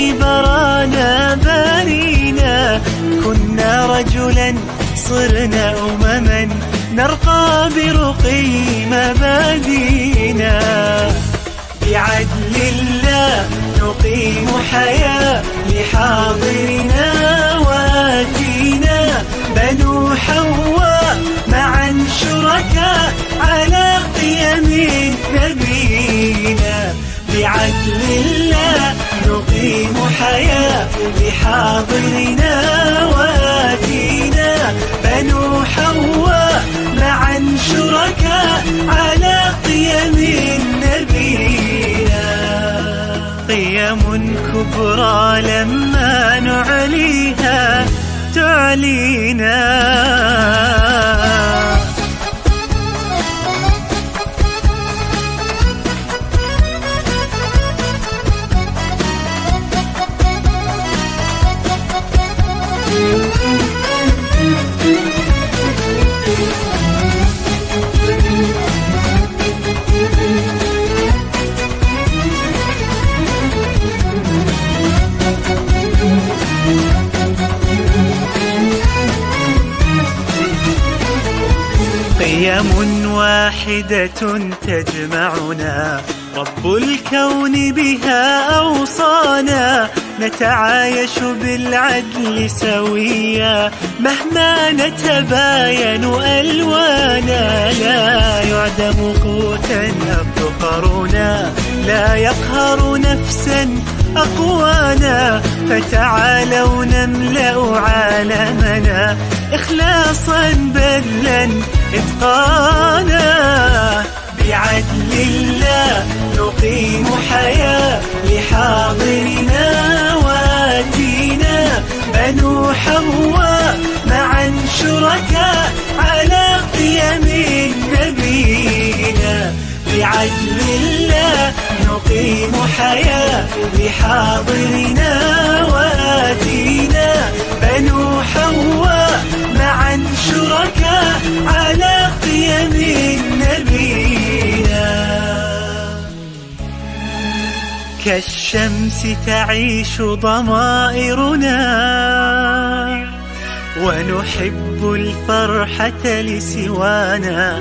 الكون برانا بارينا، كنا رجلا صرنا أمما نرقى برقي مبادينا. بعدل الله نقيم حياة لحاضرنا وآتينا، بنو حواء معا شركاء على قيم نبينا. بعدل الله نقيم حياة لحاضرنا وآتينا، بنو حواء معا شركاء على قيم نبينا. قيم كبرى لما نعليها تعلينا. قيم واحدة تجمعنا، رب الكون بها أوصانا. نتعايش بالعدل سويا مهما نتباين ألوانا. لا يعدم قوتا الفقرنا، لا يقهر نفسا أقوانا. فتعالوا نملأ عالمنا إخلاصا بذلا إتقانا. بعدل الله نقيم حياة لحاضرنا وآتينا، بنو حواء معا شركاء على قيم نبينا. بعدل الله نقيم حياة لحاضرنا وآتينا، بنو حواء معا شركاء على قيم نبينا. كالشمس تعيش ضمائرنا، ونحب الفرحة لسوانا.